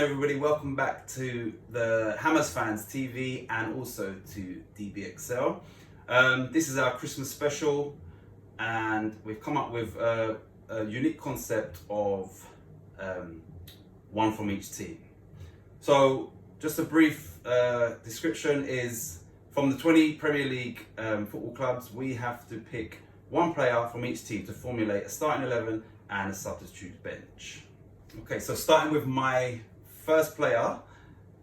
everybody, welcome back to the Hammers Fans TV and also to DBXL. This is our Christmas special and we've come up with a unique concept of one from each team. So just a brief description is from the 20 Premier League football clubs, we have to pick one player from each team to formulate a starting 11 and a substitute bench. Okay, so starting with my first player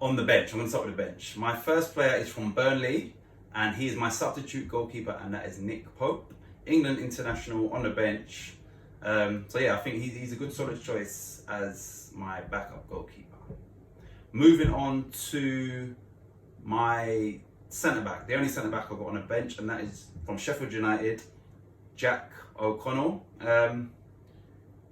on the bench, I'm going to start with the bench. My first player is from Burnley and he is my substitute goalkeeper, and that is Nick Pope, England international on the bench. So yeah, I think he's a good solid choice as my backup goalkeeper. Moving on to my centre-back, the only centre-back I've got on the bench, and that is from Sheffield United, Jack O'Connell.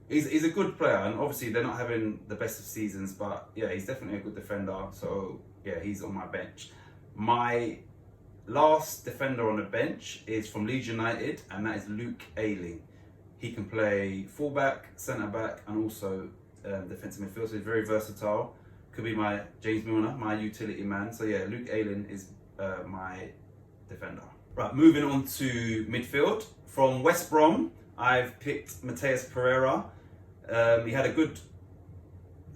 He's a good player, and obviously they're not having the best of seasons, but yeah, he's definitely a good defender. So yeah, he's on my bench. My last defender on the bench is from Leeds United, and that is Luke Ayling. He can play fullback, centre back, and also defensive midfield. So he's very versatile. Could be my James Milner, my utility man. So yeah, Luke Ayling is my defender. Right, moving on to midfield. From West Brom, I've picked Matheus Pereira. He had a good,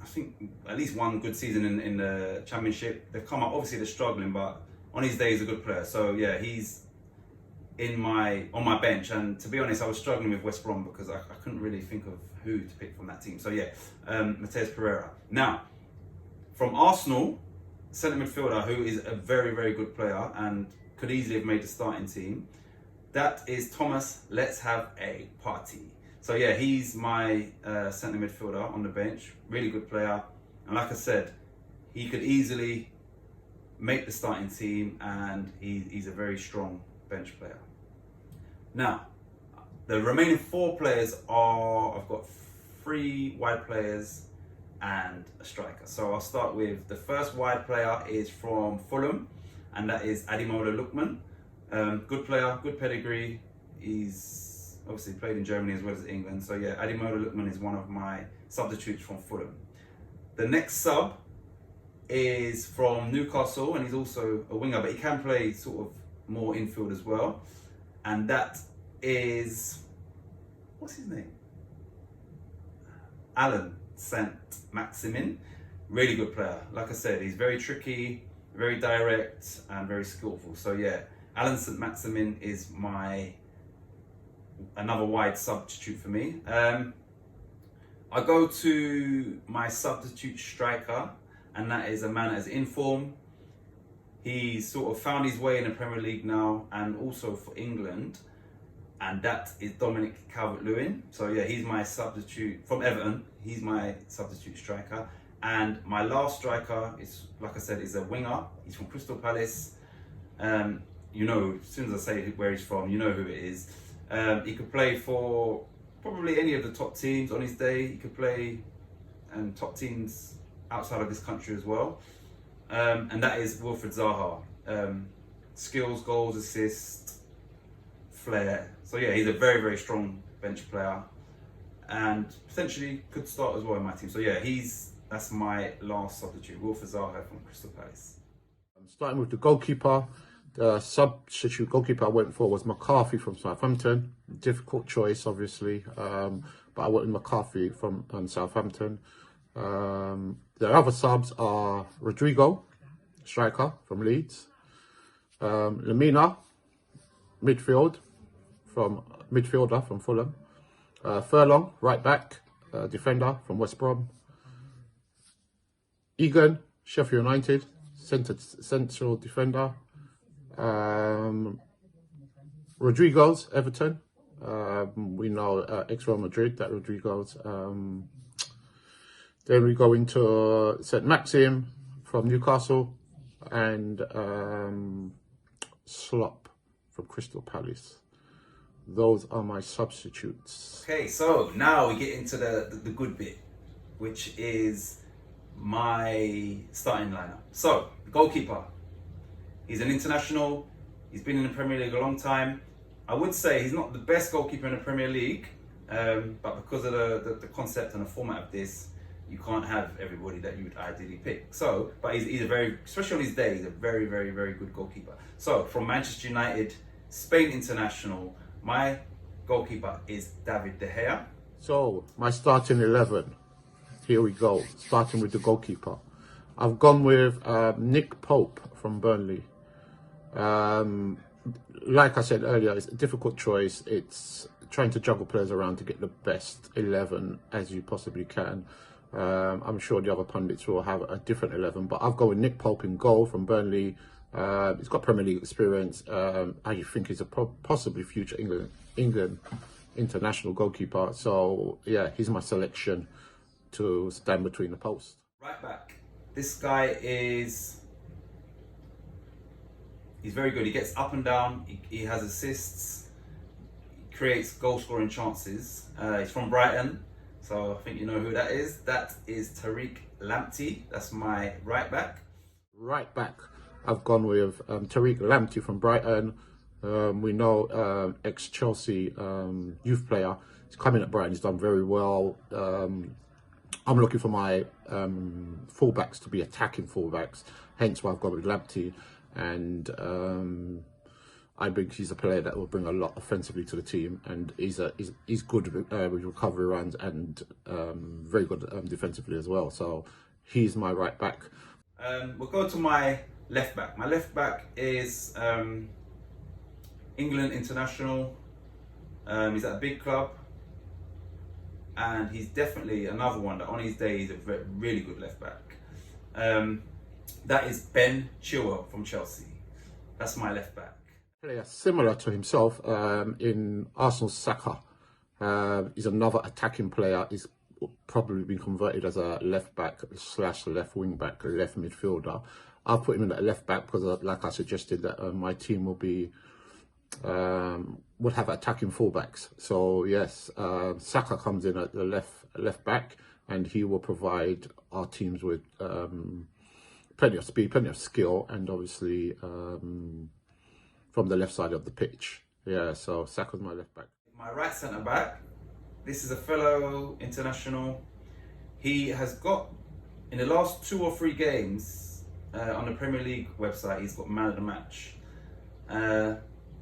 I think, at least one good season in the Championship. They've come up, obviously they're struggling, but on his day he's a good player. So yeah, he's on my bench. And to be honest, I was struggling with West Brom because I couldn't really think of who to pick from that team. So yeah, Matheus Pereira. Now, from Arsenal, centre midfielder who is a very, very good player and could easily have made the starting team, that is Thomas Let's Have a Party. So yeah, he's my centre midfielder on the bench. Really good player. And like I said, he could easily make the starting team and he's a very strong bench player. Now, the remaining four players are, I've got 3 wide players and a striker. So I'll start with the first wide player is from Fulham, and that is Ademola Lookman. Good player, good pedigree. He's obviously played in Germany as well as England. So yeah, Ademola Lookman is one of my substitutes from Fulham. The next sub is from Newcastle, and he's also a winger, but he can play sort of more infield as well. And that is, what's his name? Alan Saint-Maximin. Really good player. Like I said, he's very tricky, very direct, and very skillful. So yeah, Alan Saint-Maximin is another wide substitute for me. I go to my substitute striker, and that is a man that is in form. He's sort of found his way in the Premier League now, and also for England, and that is Dominic Calvert-Lewin. So yeah, he's my substitute from Everton. He's my substitute striker. And my last striker is, like I said, is a winger. He's from Crystal Palace. You know, as soon as I say where he's from, you know who it is. He could play for probably any of the top teams on his day. He could play top teams outside of this country as well. And that is Wilfried Zaha. Skills, goals, assists, flair. So yeah, he's a very, very strong bench player and potentially could start as well in my team. So yeah, that's my last substitute, Wilfried Zaha from Crystal Palace. I'm starting with the goalkeeper. The substitute goalkeeper I went for was McCarthy from Southampton. Difficult choice, obviously, but I went with McCarthy from Southampton. The other subs are Rodrigo, striker from Leeds. Lamina, midfielder from Fulham. Furlong, right back, defender from West Brom. Egan, Sheffield United, central defender. Rodrigo's, Everton. We know ex-Real Madrid, that Rodrigo's. Then we go into Saint-Maxim from Newcastle, and Slop from Crystal Palace. Those are my substitutes. Okay, so now we get into the good bit, which is my starting lineup. So, goalkeeper. He's an international. He's been in the Premier League a long time. I would say he's not the best goalkeeper in the Premier League, but because of the concept and the format of this, you can't have everybody that you would ideally pick. So, but he's a very, especially on his day, he's a very, very, very good goalkeeper. So, from Manchester United, Spain international, my goalkeeper is David De Gea. So, my starting 11. Here we go, starting with the goalkeeper. I've gone with Nick Pope from Burnley. Like I said earlier, it's a difficult choice. It's trying to juggle players around to get the best 11 as you possibly can. I'm sure the other pundits will have a different 11, but I've gone with Nick Pope in goal from Burnley. He's got Premier League experience. I think he's a possibly future England international goalkeeper. So yeah, he's my selection to stand between the posts. Right back. This guy he's very good. He gets up and down. He has assists. He creates goal scoring chances. He's from Brighton. So I think you know who that is. That is Tariq Lamptey. That's my right back. Right back, I've gone with Tariq Lamptey from Brighton. We know ex-Chelsea youth player. He's coming at Brighton. He's done very well. I'm looking for my fullbacks to be attacking fullbacks. Hence why I've gone with Lamptey. And I think he's a player that will bring a lot offensively to the team, and he's good with recovery runs and very good defensively as well. So he's my right back. We'll go to my left back. My left back is England international. He's at a big club, and he's definitely another one that on his day is a really good left back. That is Ben Chilwell from Chelsea. That's my left back. Player similar to himself in Arsenal's Saka. He's another attacking player. He's probably been converted as a left back / left wing back, left midfielder. I've put him in at left back because, like I suggested, that my team will be would have attacking fullbacks. So yes, Saka comes in at the left back, and he will provide our teams with plenty of speed, plenty of skill, and obviously from the left side of the pitch. Yeah, so Saka's my left back. My right centre back, this is a fellow international. He has got, in the last 2 or 3 games on the Premier League website, he's got man of the match.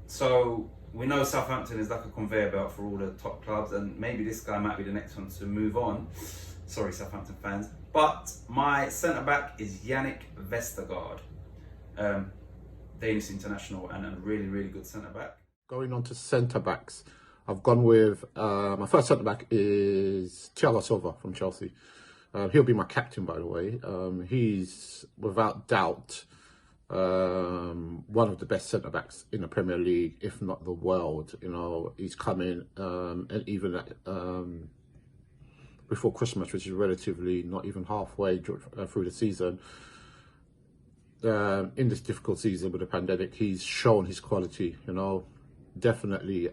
So we know Southampton is like a conveyor belt for all the top clubs, and maybe this guy might be the next one to move on. Sorry, Southampton fans. But my centre back is Yannick Vestergaard, Danish international, and a really, really good centre back. Going on to centre backs, I've gone with my first centre back is Thiago Silva from Chelsea. He'll be my captain, by the way. He's without doubt one of the best centre backs in the Premier League, if not the world. You know, he's coming, and even at, before Christmas, which is relatively not even halfway through the season. In this difficult season with the pandemic, he's shown his quality. You know, definitely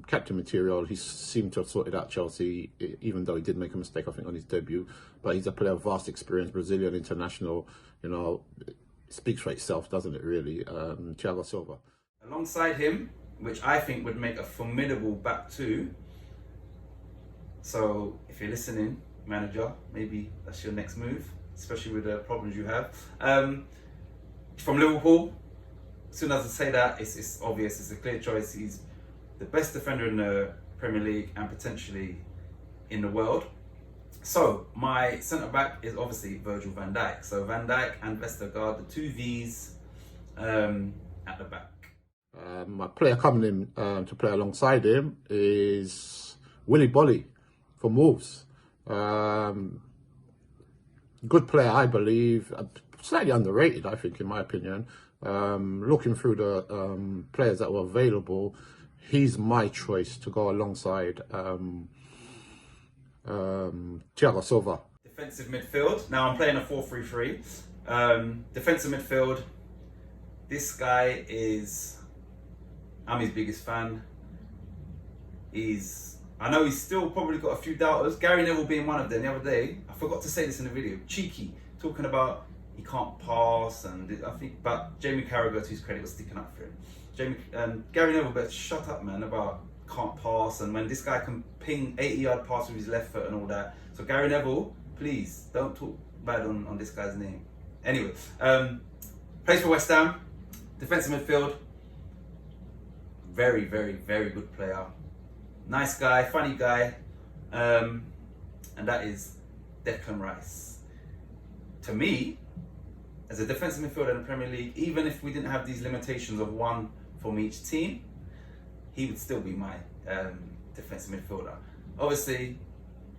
captain material. He seemed to have sorted out Chelsea, even though he did make a mistake, I think, on his debut. But he's a player of vast experience, Brazilian international. You know, it speaks for itself, doesn't it? Really, Thiago Silva. Alongside him, which I think would make a formidable back two. So if you're listening, manager, maybe that's your next move, especially with the problems you have. From Liverpool, as soon as I say that, it's obvious, it's a clear choice. He's the best defender in the Premier League and potentially in the world. So my centre-back is obviously Virgil van Dijk. So Van Dijk and Vestergaard, the 2 Vs at the back. My player coming in to play alongside him is Willy Bolly from Wolves. Good player, I believe. Slightly underrated, I think, in my opinion. Looking through the players that were available, he's my choice to go alongside Thiago Silva. Defensive midfield. Now I'm playing a 4-3-3. Defensive midfield. This guy I'm his biggest fan. I know he's still probably got a few doubters. Gary Neville being one of them the other day. I forgot to say this in the video. Cheeky, talking about he can't pass, and I think, but Jamie Carragher, to his credit, was sticking up for him. Gary Neville, but shut up, man, about can't pass, and when this guy can ping 80-yard pass with his left foot and all that. So Gary Neville, Please don't talk bad on this guy's name. Anyway, plays for West Ham, defensive midfield. Very, very, very good player. Nice guy, funny guy. And that is Declan Rice. To me, as a defensive midfielder in the Premier League, even if we didn't have these limitations of one from each team, he would still be my defensive midfielder. Obviously,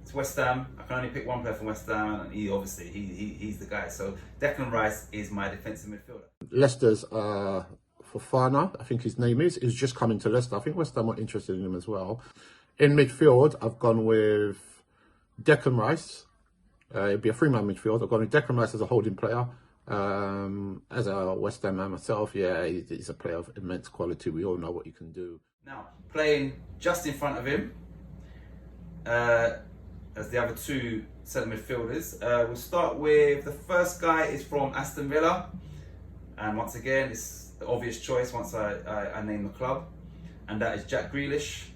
it's West Ham. I can only pick one player from West Ham, and he's the guy. So Declan Rice is my defensive midfielder. Leicester's Fofana, I think his name is just coming to Leicester. I think West Ham are interested in him as well. In midfield, I've gone with Declan Rice. It'd be a three-man midfield. I've gone with Declan Rice as a holding player. As a West Ham man myself, yeah, he's a player of immense quality. We all know what he can do. Now, playing just in front of him, as the other two centre midfielders, we'll start with the first guy is from Aston Villa, and once again, it's the obvious choice once I name the club, and that is Jack Grealish.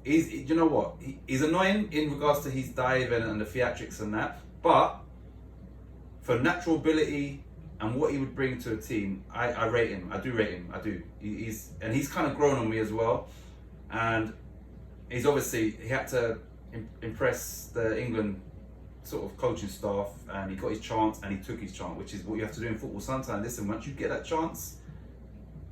You know what? He's annoying in regards to his dive and the theatrics and that, but for natural ability and what he would bring to a team, I rate him. I do rate him. I do. He's kind of grown on me as well, and he had to impress the England sort of coaching staff, and he got his chance and he took his chance, which is what you have to do in football sometimes. Listen, once you get that chance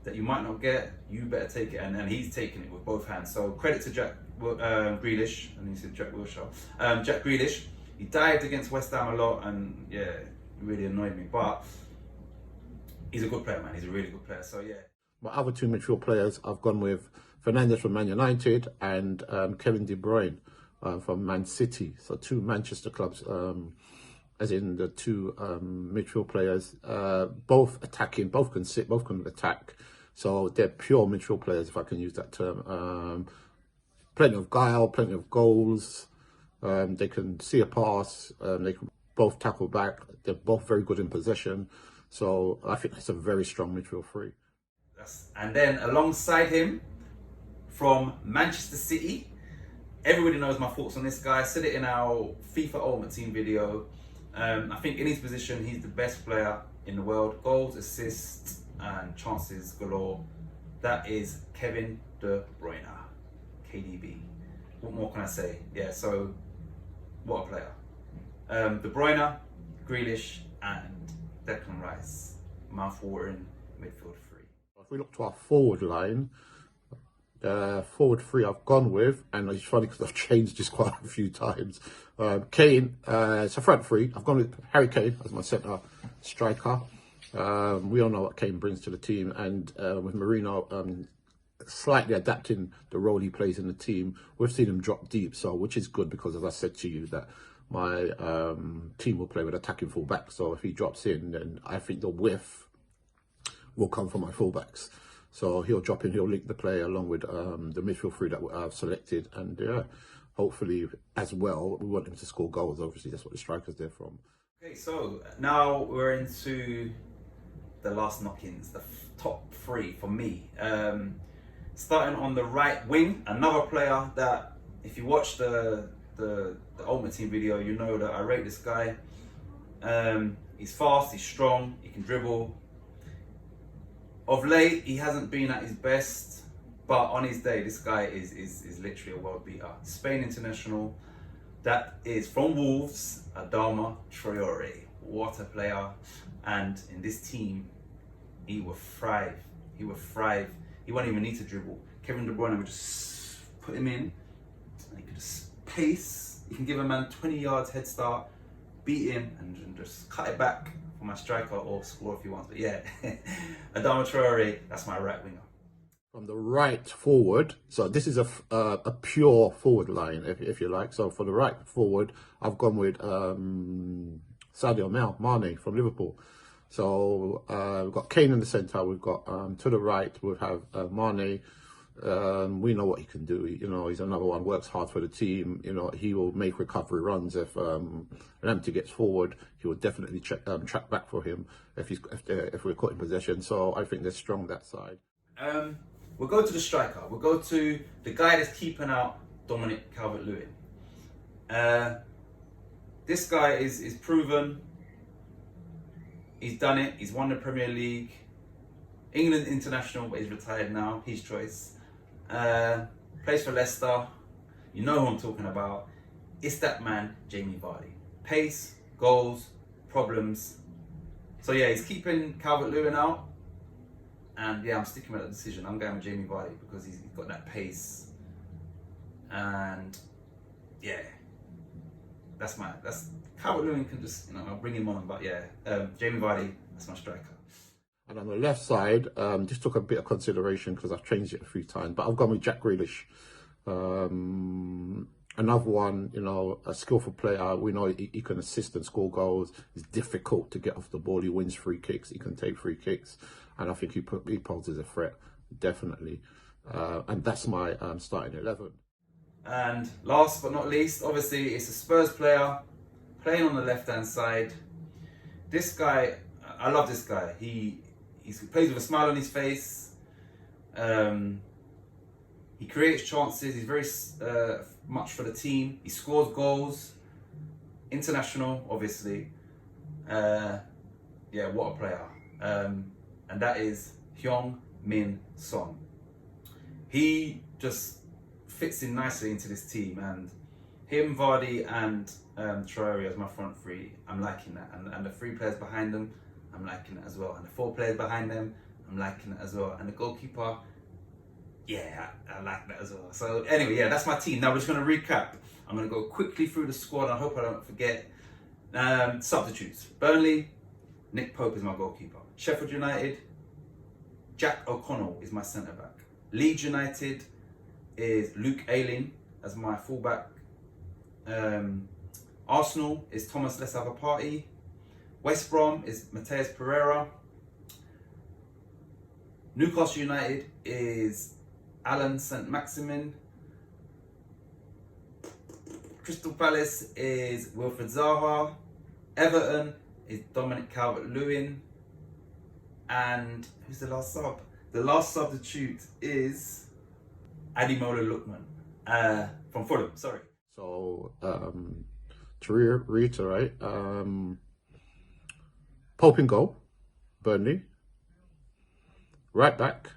that you might not get, you better take it, and he's taking it with both hands. So credit to Jack Grealish, and he said Jack Wilshere. Jack Grealish, he dived against West Ham a lot, and yeah, it really annoyed me, but he's a good player, man. He's a really good player, so yeah. My other two midfield players, I've gone with Fernandes from Man United and Kevin De Bruyne from Man City. So two Manchester clubs, as in the two midfield players, both attacking, both can sit, both can attack. So they're pure midfield players, if I can use that term. Plenty of guile, plenty of goals. They can see a pass. They can both tackle back. They're both very good in possession. So I think that's a very strong midfield three. And then alongside him, from Manchester City, everybody knows my thoughts on this guy. I said it in our FIFA Ultimate Team video. I think in his position, he's the best player in the world. Goals, assists, and chances galore. That is Kevin De Bruyne, KDB. What more can I say? Yeah, so what a player. De Bruyne, Grealish, and Declan Rice. Mouth-watering midfield three. If we look to our forward line, forward three I've gone with, and it's funny because I've changed this quite a few times. Kane, it's a front three. I've gone with Harry Kane as my centre striker. We all know what Kane brings to the team, and with Mourinho slightly adapting the role he plays in the team, we've seen him drop deep, so which is good because, as I said to you, that my team will play with attacking fullback. So if he drops in, then I think the width will come from my fullbacks. So he'll drop in, he'll link the play along with the midfield three that I've selected, and hopefully as well, we want him to score goals. Obviously, that's what the striker's there from. Okay, so now we're into the last knock-ins, the top three for me. Starting on the right wing, another player that, if you watch the Ultimate Team video, you know that I rate this guy. He's fast, he's strong, he can dribble. Of late, he hasn't been at his best, but on his day, this guy is literally a world beater. Spain international, that is from Wolves, Adama Traore. What a player. And in this team, he will thrive. He will thrive. He won't even need to dribble. Kevin De Bruyne would just put him in, and he could just pace. You can give a man 20 yards head start, beat him, and just cut it back for my striker or score if he wants. But yeah, Adama Traore, that's my right winger. From the right forward, so this is a pure forward line, if you like. So for the right forward, I've gone with Sadio Mane from Liverpool. So we've got Kane in the centre. We've got to the right we have Mane. We know what he can do. You know, he's another one. Works hard for the team. You know, he will make recovery runs if an empty gets forward. He will definitely track back for him if we're caught in possession. So I think they're strong that side. We'll go to the striker. We'll go to the guy that's keeping out Dominic Calvert-Lewin. This guy is proven. He's done it. He's won the Premier League, England international, but he's retired now. His choice. Plays for Leicester. You know who I'm talking about. It's that man, Jamie Vardy. Pace, goals, problems. So yeah, he's keeping Calvert-Lewin out. And yeah, I'm sticking with that decision. I'm going with Jamie Vardy because he's got that pace. And yeah, that's Calvert-Lewin can just, I'll bring him on. But yeah, Jamie Vardy, that's my striker. And on the left side, just took a bit of consideration because I've changed it a few times, but I've gone with Jack Grealish. Another one, a skillful player. We know he can assist and score goals. It's difficult to get off the ball. He wins free kicks. He can take free kicks. And I think he poses a threat, definitely. And that's my starting 11. And last but not least, obviously, it's a Spurs player playing on the left-hand side. This guy, I love this guy. He plays with a smile on his face. He creates chances. He's very much for the team. He scores goals. International, obviously. Yeah, what a player. And that is Heung-min Son. He just fits in nicely into this team, and him, Vardy, and Traore as my front three, I'm liking that. And the 3 players behind them, I'm liking it as well. And the 4 players behind them, I'm liking it as well. And the goalkeeper, yeah, I like that as well. So anyway, yeah, that's my team. Now we're just going to recap. I'm going to go quickly through the squad. I hope I don't forget. Substitutes. Burnley, Nick Pope is my goalkeeper. Sheffield United, Jack O'Connell is my centre-back. Leeds United is Luke Ayling as my full-back. Arsenal is Thomas Let's Have a Party. West Brom is Mateus Pereira. Newcastle United is Alan St. Maximin. Crystal Palace is Wilfred Zaha. Everton is Dominic Calvert-Lewin. And who's the last sub? The last substitute is Ademola Lookman from Fulham, sorry. So, to reiterate, Pope in goal, Burnley. Right back,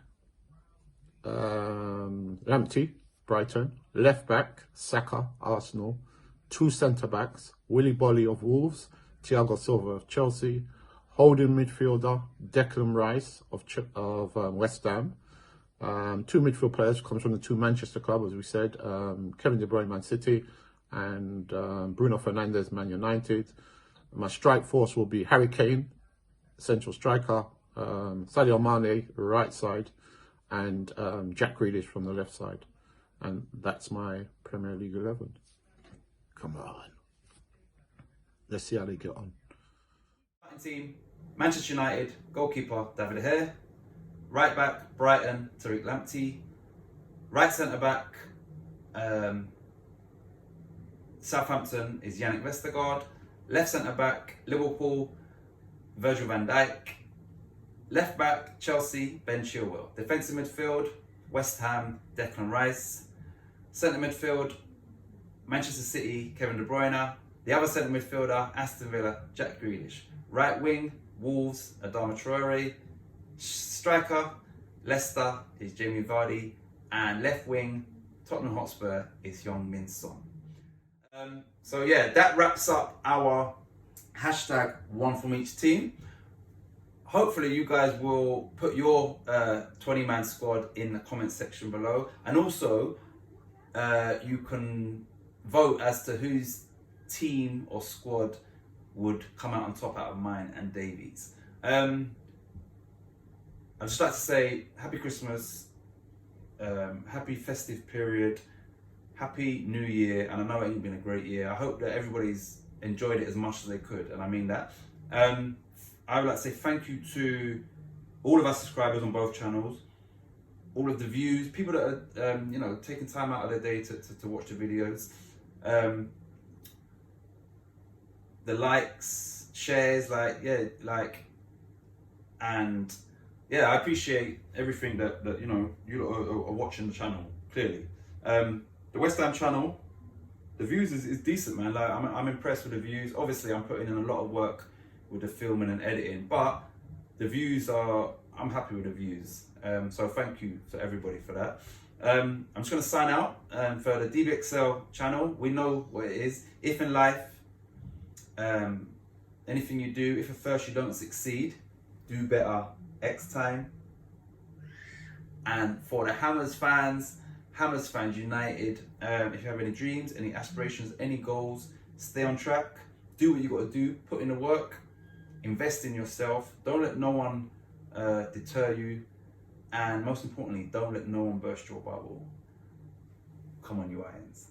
Lamptey, Brighton. Left back, Saka, Arsenal. 2 centre backs, Willy Bolly of Wolves, Thiago Silva of Chelsea. Holding midfielder, Declan Rice of West Ham. 2 midfield players comes from the 2 Manchester clubs, as we said. Kevin De Bruyne, Man City, and Bruno Fernandes, Man United. My strike force will be Harry Kane, central striker. Sadio Mane, right side, and Jack Grealish from the left side. And that's my Premier League 11. Come on. Let's see how they get on. Team, Manchester United, goalkeeper David De Gea. Right back, Brighton, Tariq Lamptey. Right centre-back, Southampton is Yannick Vestergaard. Left centre-back, Liverpool, Virgil van Dijk. Left back, Chelsea, Ben Chilwell. Defensive midfield, West Ham, Declan Rice. Centre midfield, Manchester City, Kevin De Bruyne. The other centre midfielder, Aston Villa, Jack Grealish. Right wing, Wolves, Adama Traore. Striker, Leicester is Jamie Vardy. And left wing, Tottenham Hotspur is Heung-min Son. So yeah, that wraps up our hashtag 1 from each team. Hopefully you guys will put your 20-man squad in the comment section below, and also you can vote as to whose team or squad would come out on top out of mine and Davies. I'd just like to say happy Christmas, happy festive period, happy New Year, and I know it ain't been a great year. I hope that everybody's enjoyed it as much as they could, and I mean that. I would like to say thank you to all of our subscribers on both channels, all of the views, people that are taking time out of their day to watch the videos, the likes, shares, and yeah, I appreciate everything that you are watching the channel. Clearly, the West Ham channel, the views is decent, man. Like I'm impressed with the views. Obviously, I'm putting in a lot of work with the filming and editing, but the views are. I'm happy with the views. So thank you to everybody for that. I'm just gonna sign out. For the DBXL channel, we know what it is. If in life, anything you do, if at first you don't succeed, do better next time. And for the Hammers fans United, if you have any dreams, any aspirations, any goals, stay on track, do what you got to do, put in the work, invest in yourself, don't let no one deter you, and most importantly, don't let no one burst your bubble. Come on, you Irons.